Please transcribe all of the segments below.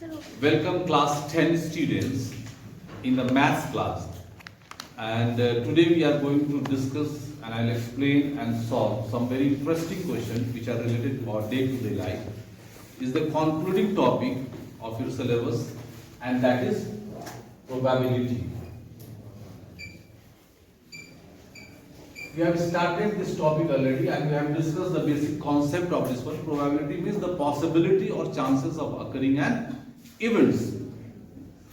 Welcome class 10 students in the maths class, and today we are going to discuss and I'll explain and solve some very interesting questions which are related to our day-to-day life. Is the concluding topic of your syllabus, and that is probability. We have started this topic already and we have discussed the basic concept of this one. Probability means the possibility or chances of occurring an events.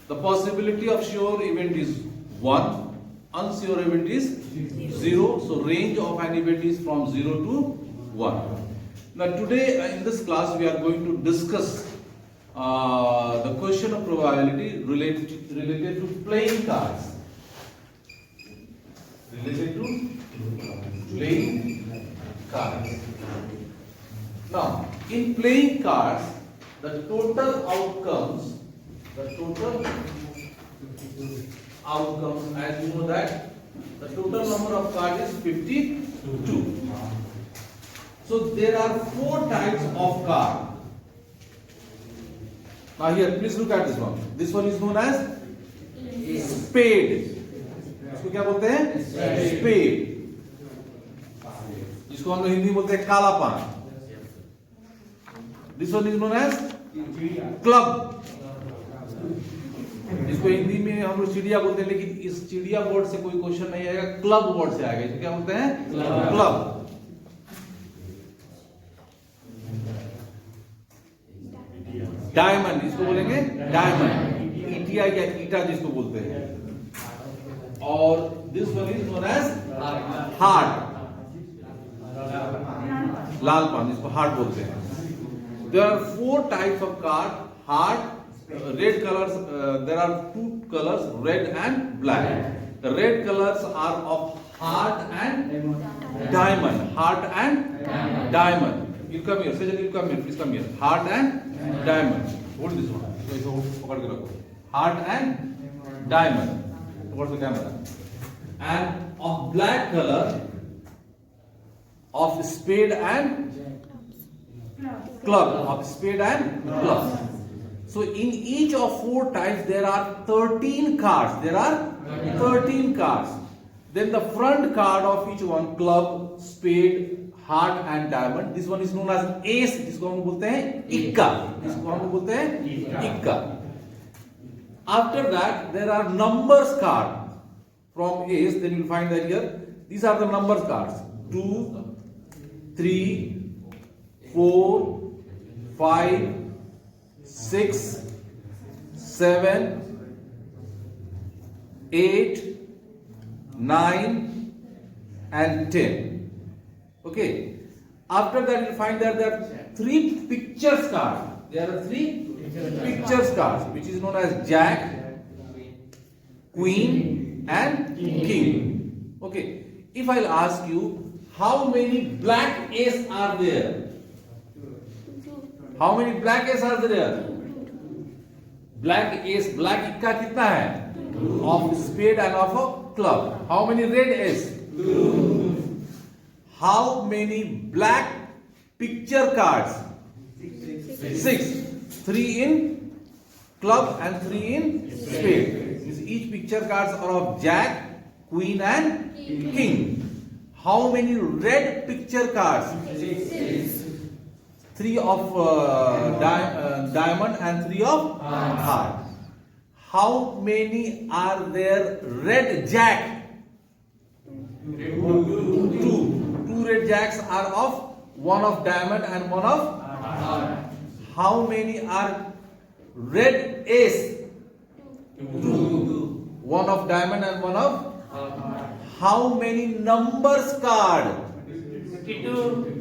The possibility of sure event is 1, unsure event is 0. So range of an event is from 0 to 1. Now today in this class we are going to discuss the question of probability related to playing cards. Related to playing cards. Now, in playing cards, the total outcomes, as you know that the total number of cards is 52. So there are 4 types of card. Now here, please look at this one. This one is known as spade. इसको क्या बोलते हैं? Spade. जिसको हम लोग हिंदी में बोलते हैं काला पान. This one is known as club. इसको हिंदी में हम लोग चिड़िया बोलते हैं, लेकिन इस चिड़िया वर्ड से कोई क्वेश्चन नहीं आएगा, क्लब वर्ड से आएगा. इसको क्या बोलते हैं? क्लब. डायमंड, इसको बोलेंगे डायमंड. ईटिया या ईटा जिसको बोलते हैं. और this one is known as heart. लाल पान, इसको हार्ट बोलते हैं. There are 4 types of card. Heart, red colours, there are 2 colours, red and black. The red colors are of heart and diamond. Heart and diamond. You come here, Sejal, you come here, please come here. Heart and diamond. Hold this one. So पकड़ के रखो. Heart and diamond. Towards the camera. And of black color, of spade and club. Of spade and club. So in each of 4 types there are 13 cards. There are 13 cards. Then the front card of each one, club, spade, heart and diamond. This one is known as ace. जिसको हम बोलते हैं इक्का. जिसको हम बोलते हैं इक्का. After that there are numbers card. From ace, then you will find that here these are the numbers cards: 2, 3, 4, 5, 6, 7, 8, 9 and 10. Okay. After that you will find that there are 3 pictures cards. There are 3 pictures cards, which is known as Jack, Queen and King. Okay. If I'll ask you how many black ace are there? How many black ace are there? Black ace, black ikka कितना है? Of spade and of a club. How many red ace? How many black picture cards? 6. 3 in club and 3 in spade. Each picture cards are of Jack, Queen and King. How many red picture cards? 3 of diamond and 3 of heart. How many are there red Jack? 2. 2 red Jacks are of 1 of diamond and 1 of heart. How many are red ace? 2. 1 of diamond and 1 of heart. How many numbers card? 52.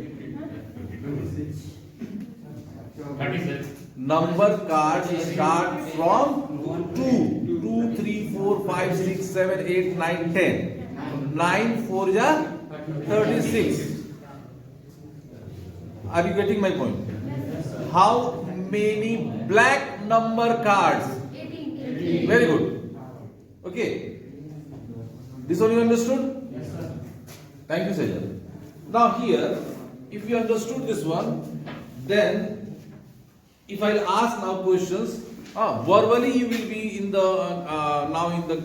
36. Number cards start from 2. 2, 3, 4, 5, 6, 7, 8, 9, 10. 9, 4 is 36. Are you getting my point? How many black number cards? 18. Very good. Okay. This one you understood? Yes, sir. Thank you, Sejal. Now here, if you understood this one, then if I'll ask now questions, Verbally you will be in the now in the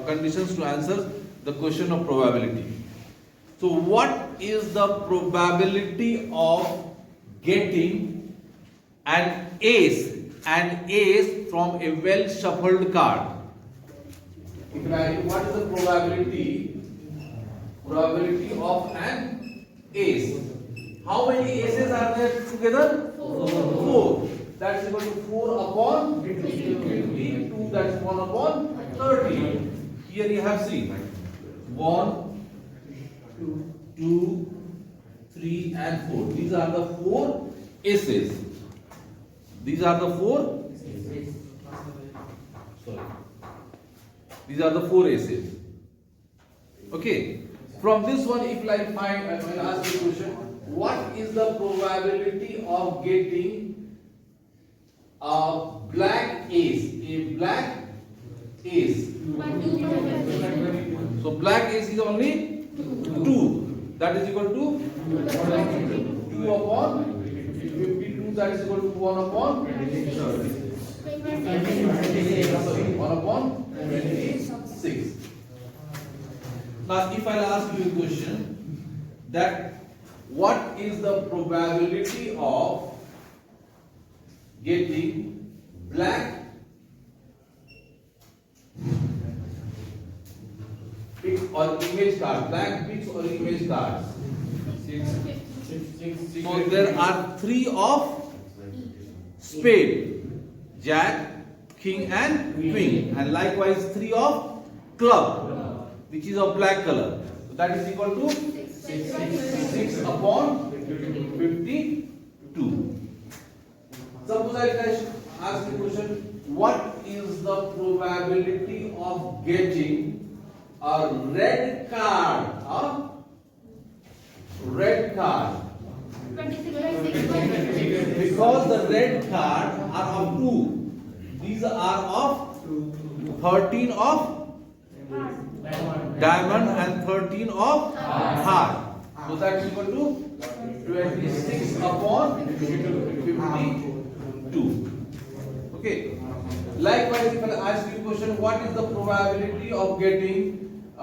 conditions to answer the question of probability. So what is the probability of getting an ace from a well shuffled card? What is the probability of an ace? How many aces are there together? 4. That's equal to 4 upon 52. That's 1 upon 30. Here you have seen 1, 2, 3 and 4. These are the 4 aces. These are the 4. Sorry. These are the 4 aces. Okay. From this one, if I find, I will ask you a question. What is the probability of getting a black ace? A black ace. So black ace is only 2. That is equal to 2 upon 52. That is equal to 1 upon 1 upon 26. Now, if I ask you a question, that what is the probability of getting black pick or image card, black picks or image cards? So there are 3 of spade, jack, king and queen, and likewise 3 of club, which is of black color. So that is equal to 6 upon 52. Suppose I ask the question, what is the probability of getting a red card? Red card. Because the red cards are of 2. These are of 13 of diamond and 13 of heart. So that's equal to 26 upon 52. Okay. Likewise, if I ask you a question, what is the probability of getting a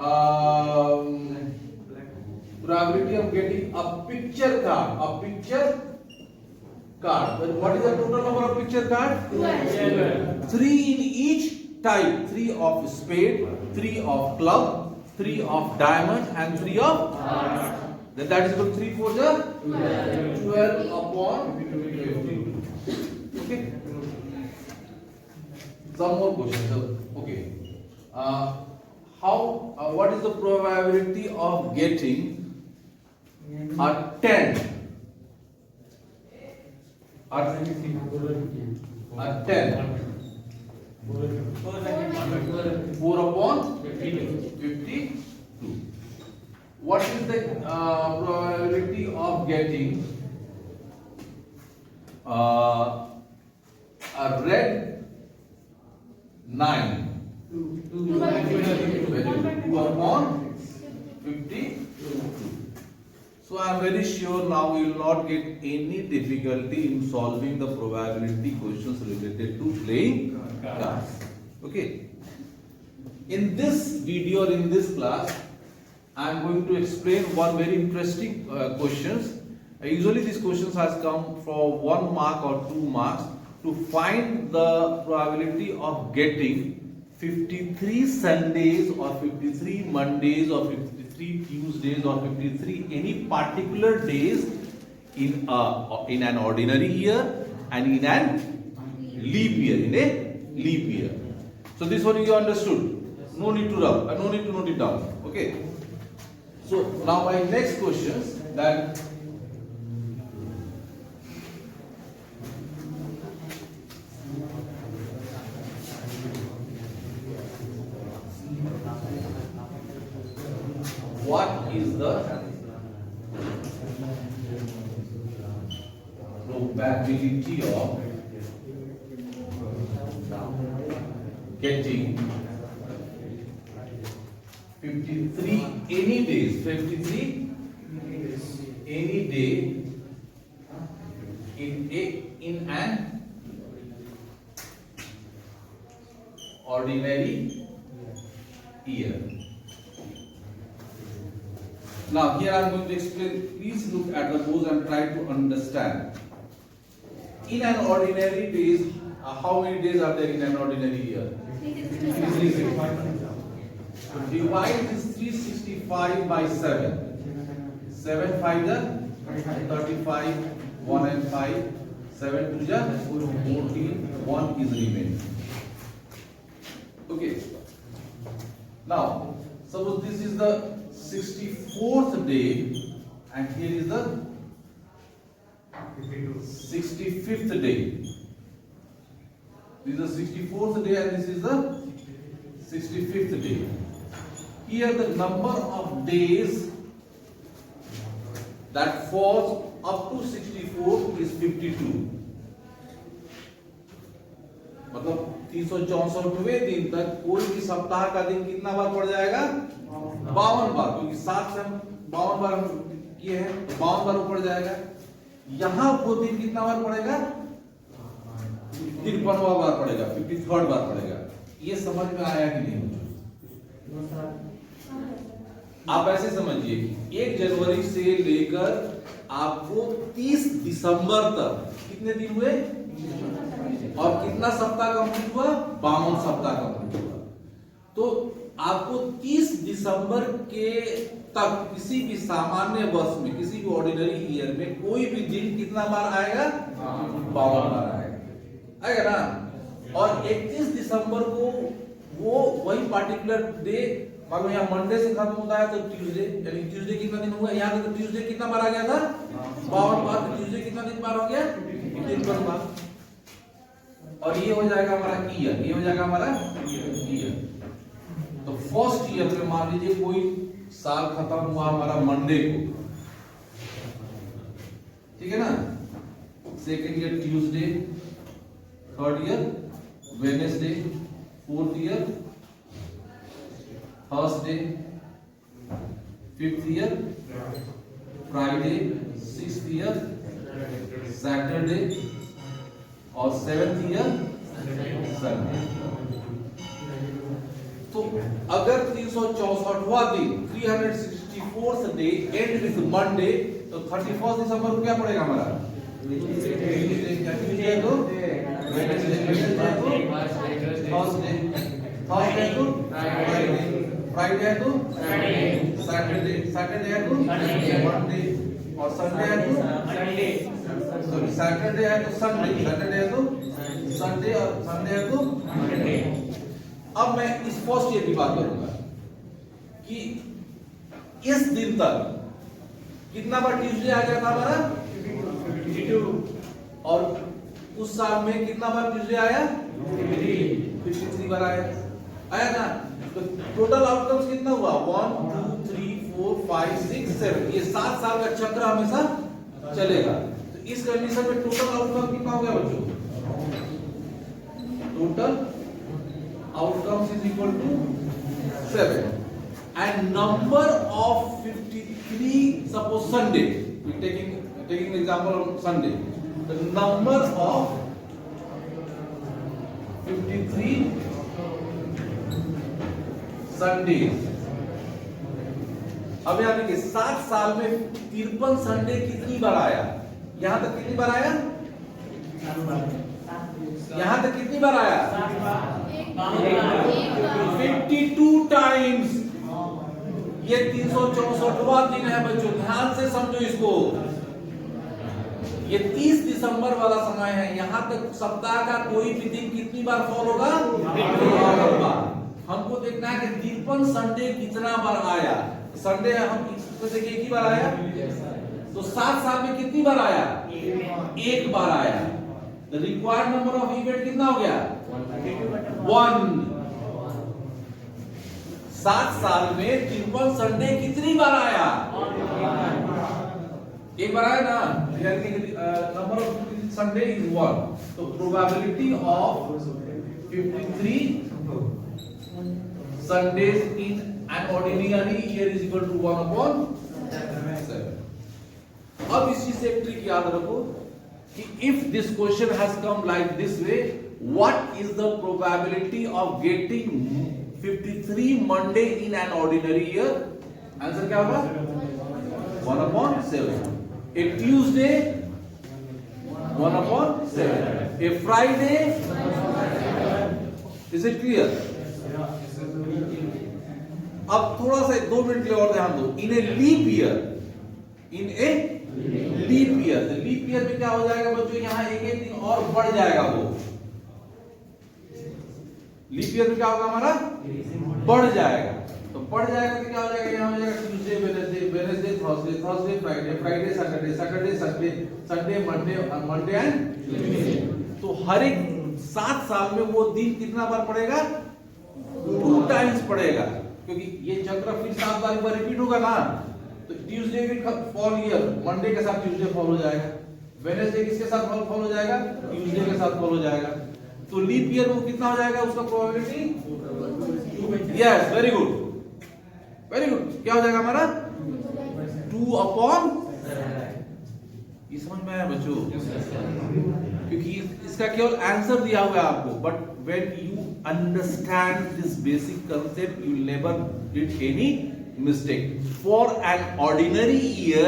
picture card? A picture card. What is the total number of picture card? 3 in each type. 3 of spade, 3 of club, 3 of diamond and 3 of hearts. Then that is equal to 3 4 12 upon 52. Okay. Some more questions. Okay. What is the probability of getting a 10? A 10. 4 upon 52. What is the probability of getting a red 9? 2 upon 52. So I am very sure now you will not get any difficulty in solving the probability questions related to playing cards. Okay. In this video or in this class, I am going to explain one very interesting questions. Usually these questions has come for 1 mark or 2 marks to find the probability of getting 53 Sundays or 53 Mondays or 53 Tuesdays or 53 any particular days in an ordinary year and in an leap year, in a leap year. So this one you understood. No need to note it down. Okay. So now my next questions that what is the probability of getting 53 any days, 53 any day in an ordinary year. Now here I am going to explain. Please look at the boards and try to understand. In an ordinary days, how many days are there in an ordinary year? 365. So divide this 365 by 7. 7 5 35, 1 and 5, 7 2 14, 1 is remaining. Okay. Now, suppose this is the 64th day and here is the 65th day. This is the 64th day and this is the 65th day. Here the number of days that falls up to 64 is 52. मतलब 364वें दिन तक कोई भी सप्ताह का दिन कितना बार पड़ जाएगा? 52 बार, क्योंकि 7 से 52 बार हम किए हैं तो 52 बार पड़ जाएगा। यहाँ वो दिन कितना बार पड़ेगा? 53वां बार पड़ेगा, 53rd बार पड़ेगा। ये समझ में आया कि नहीं मुझे? आप ऐसे समझिए 1 जनवरी से लेकर आपको 30 दिसंबर तक कितने दिन हुए और कितना सप्ताह कंप्लीट हुआ? 52 सप्ताह कंप्लीट हुआ। तो आपको 30 दिसंबर के तक किसी भी सामान्य वर्ष में, किसी भी ऑर्डिनरी ईयर में कोई भी दिन कितना बार आएगा? 52 बार आएगा ना। और 31 दिसंबर को वो वही पार्टिकुलर डे, मान लो यहाँ मंडे से खत्म होता है तो ट्यूसडे, यानी ट्यूसडे कितना दिन हुआ? यहाँ तो ट्यूसडे कितना बार आ गया था? 52 बार। ट्यूसडे कितना दिन बार हो गया? 53 बार। और ये हो जाएगा हमारा ईयर, ये हो जाएगा हमारा ईयर। तो फर्स्ट ईयर में मान लीजिए कोई साल खत्म हुआ हमारा मंडे को, ठीक है ना। Second year Tuesday, third year Wednesday, fourth year Thursday, fifth year Friday, sixth year Saturday और सेवेंथ ईयर संडे। तो अगर 364वां दिन 364th day and with Monday, तो 31 दिसंबर को क्या पड़ेगा हमारा? ट्यूसडे को थर्सडे, थर्सडे को फ्राइडे, फ्राइडे को सैटरडे, सैटरडे को मंडे और संडे को संडे। सॉरी, सैटरडे है तो संडे, सैटरडे है तो संडे और संडे है तो मंडे। अब मैं इस फर्स्ट ईयर की बात करूंगा कि इस दिन तक कितना बार ट्यूसडे आ गया था हमारा? 52। और उस साल में कितना बार ट्यूसडे आया? 53 बार आया ना। तो टोटल आउटकम्स कितना हुआ? 1 2 3 4 5 6 7। ये 7 साल का चक्र हमेशा चलेगा। तो इस कंडीशन में टोटल आउटकम कितना हो गया बच्चों? Total outcomes is equal to 7 and number of 53, suppose Sunday, we taking example of Sunday, the number of 53 Sundays। अब यहाँ देखिए 7 साल में 53 संडे कितनी बार आया? यहाँ तक कितनी बार आया? यहाँ तक कितनी बार आया? 52 टाइम्स। ये 364वां दिन है बच्चों, ध्यान से समझो इसको। ये 30 दिसंबर वाला समय है। यहाँ तक सप्ताह का कोई भी दिन कितनी बार फॉल होगा? 52 बार। हमको देखना है कि 53 संडे कितना बार आया। संडे हम देखिए एक ही बार आया, तो 7 साल में कितनी बार आया? एक बार आया। The required number of event कितना हो गया? 1। 7 साल में 53 संडे कितनी बार आया? एक बार आया ना। Number of Sunday is 1। तो probability of 53 Sundays in an ordinary year is equal to 1/7। अब इस चीज से एक ट्रिक याद रखो कि if this question has come like this way, what is the probability of getting 53 Monday in an ordinary year? Answer क्या होगा? 1/7. A Tuesday 1/7. A Friday. Is it clear? अब थोड़ा सा 2 मिनट के लिए और ध्यान दो. In a leap year, leap year में क्या हो जाएगा बच्चों? यहाँ एक दिन और बढ़ जाएगा. वो लीप ईयर में क्या होगा हमारा? बढ़ जाएगा. तो बढ़ जाएगा तो क्या हो जाएगा? यहाँ हो जाएगा Tuesday Wednesday Thursday Friday Saturday Sunday Monday and Tuesday. तो हर एक 7 साल में वो दिन कितना बार पड़ेगा? 2 टाइम्स पड़ेगा, क्योंकि ये चक्र फिर 7 बार एक बार रिपीट होगा ना. तो Tuesday will fall year, Monday के साथ ट्यूसडे फॉल हो जाएगा, वेडनेसडे किसके साथ फॉल हो जाएगा? ट्यूसडे के साथ फॉल हो जाएगा. तो लीप ईयर वो कितना हो जाएगा उसका प्रोबेबिलिटी? Yes, very good. क्या हो जाएगा हमारा? 2/7. ये समझ में आया बच्चों? क्योंकि इसका केवल आंसर दिया हुआ है आपको, but when you understand this basic concept you never did any mistake. For an ordinary year,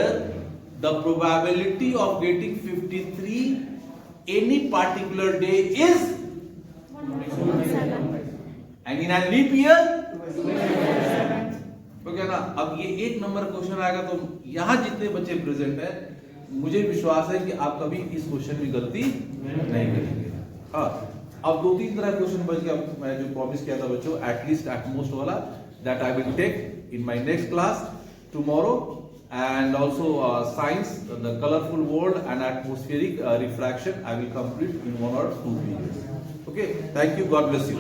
the probability of getting 53 any particular day is 7. and in a leap year okay ना. अब ये 1 number question आएगा तो यहाँ जितने बच्चे present है, मुझे विश्वास है कि आप कभी इस क्वेश्चन में गलती नहीं करेंगे. हाँ, अब 2-3 तरह क्वेश्चन बच गया. मैं जो प्रॉमिस किया था बच्चों, एटलीस्ट एटमोस्ट वाला, that I will take in my next class tomorrow, and also science, the colorful world and atmospheric refraction I will complete in 1 or 2 videos. Okay, thank you, God bless you.